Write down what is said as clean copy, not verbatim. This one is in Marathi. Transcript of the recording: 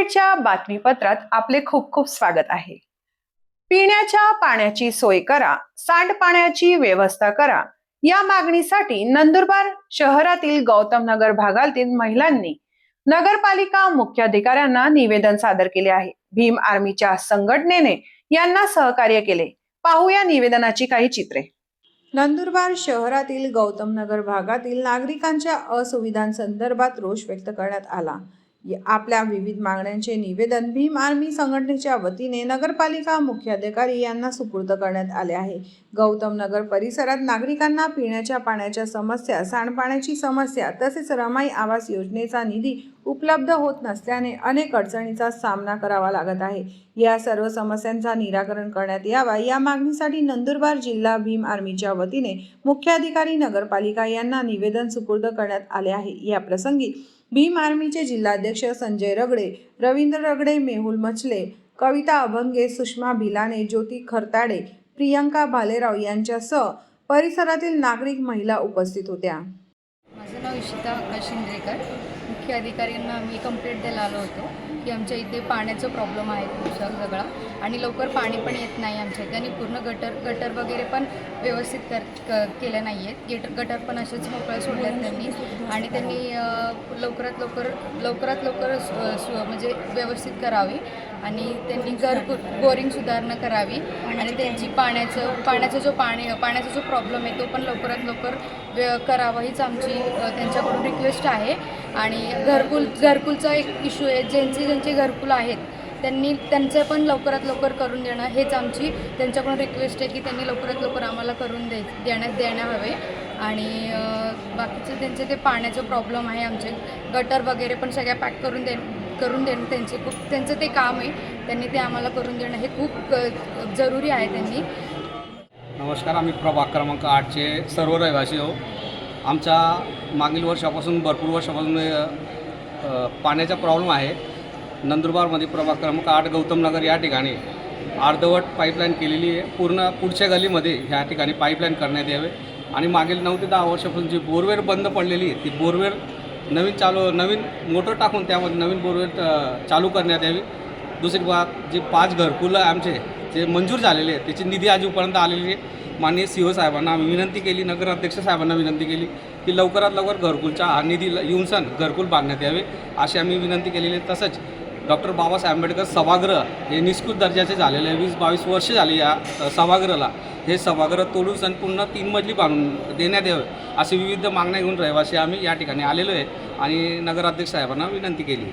अपडेटच्या बातमीपत्रात आपले खूप खूप स्वागत आहे। पिण्याच्या पाण्याची सोय करा, सांडपाण्याची व्यवस्था करा या मागणीसाठी नंदुरबार शहरातील गौतम नगर भागातील महिलांनी नगरपालिका मुख्याधिकाऱ्यांना निवेदन सादर केले आहे। भीम आर्मीच्या संघटनेने यांना सहकार्य केले। पाहूया निवेदनाची काही चित्रे। नंदुरबार शहरातील गौतम नगर भागातील नागरिकांच्या असुविधांसंदर्भात रोष व्यक्त करण्यात आला। आपल्या विविध मागण्यांचे निवेदन भीम आर्मी संघटनेच्या वतीने नगरपालिका मुख्याधिकारी यांना सुपूर्द करण्यात आले आहे। गौतम नगर परिसरात नागरिकांना पिण्याच्या पाण्याच्या समस्या, सांडपाण्याची समस्या तसेच रमाई आवास योजनेचा निधी उपलब्ध होत नसल्याने अनेक अडचणींचा सामना करावा लागत आहे। या सर्व समस्यांचा निराकरण करण्यात यावा या मागणीसाठी नंदुरबार जिल्हा भीम आर्मीच्या वतीने मुख्याधिकारी नगरपालिका यांना निवेदन सुपूर्द करण्यात आले आहे। या प्रसंगी भीम आर्मीचे जिल्हाध्यक्ष संजय रगडे, रवींद्र रगडे, मेहुल मचले, कविता अभंगे, सुषमा भिलाने, ज्योती खरताडे, प्रियंका भालेराव यांच्यासह परिसरातील नागरिक महिला उपस्थित होत्या। माझं नाव इशिता आकाश शिंद्रेकर। मुख्य अधिकाऱ्यांना मी कंप्लेंट द्यायला आलो होतो की आमच्या इथे पाण्याचा प्रॉब्लेम आहे खूप सगळा आणि लवकर पाणी पण येत नाही आमच्या इथे आणि पूर्ण गटर वगैरे पण व्यवस्थित केल्या नाही आहेत। गटर पण असेच मोकळे सोडल्यात त्यांनी आणि त्यांनी लवकरात लवकर म्हणजे व्यवस्थित करावी आणि त्यांनी बोरिंग सुधारणा करावी आणि त्यांची पाण्याचा जो प्रॉब्लेम आहे तो पण लवकरात लवकर करावा हीच आमची त्यांच्याकडून रिक्वेस्ट आहे। आणि घरकुलचा एक इश्यू आहे, ज्यांचे घरकुल आहेत त्यांचं पण लवकरात लवकर करून देणं हेच आमची त्यांच्याकडून रिक्वेस्ट आहे की त्यांनी लवकरात लवकर आम्हाला करून देण्यात हवे। आणि बाकीचे त्यांचे ते पाण्याचं प्रॉब्लेम आहे, आमचे गटर वगैरे पण सगळ्या पॅक करून देणं त्यांचं ते काम आहे, त्यांनी ते आम्हाला करून देणं हे खूप जरुरी आहे त्यांनी। नमस्कार, आम्ही प्रभाग क्रमांक 8चे सर्व रहिवासी हो। आमच्या मागील वर्षापासून भरपूर वर्षापासून पाण्याचा प्रॉब्लेम आहे। नंदुरबारमध्ये प्रभाग क्रमांक 8 गौतम नगर या ठिकाणी अर्धवट पाईपलाईन केलेली आहे। पूर्ण पुढच्या गलीमध्ये ह्या ठिकाणी पाईपलाईन करण्यात यावे आणि मागील 9 ते 10 वर्षापासून जी बोरवेल बंद पडलेली आहे ती बोरवेल नवीन मोटर टाकून त्यामध्ये नवीन बोरवेल चालू करण्यात यावी। दुसरी बात जी 5 घरकुलं आमचे जे मंजूर झालेले आहेत त्याची निधी अजूनपर्यंत आलेली आहे। माननीय CO साहेबांना आम्ही विनंती केली, नगराध्यक्ष साहेबांना विनंती केली की लवकरात लवकर घरकुलच्या हा निधी येऊन घरकुल बांधण्यात यावे अशी आम्ही विनंती केलेली आहे। तसंच डॉक्टर बाबासाहेब आंबेडकर सभागृह हे निष्कृत दर्जाचे झालेले आहे। 20-22 वर्ष झाली या सभागृहाला। हे सभागृह तोडून संपूर्ण 3 मजली बांधून देण्यात यावे अशी विविध मागण्या घेऊन रहिवासी आम्ही या ठिकाणी आलेलो आहे आणि नगराध्यक्ष साहेबांना विनंती केली।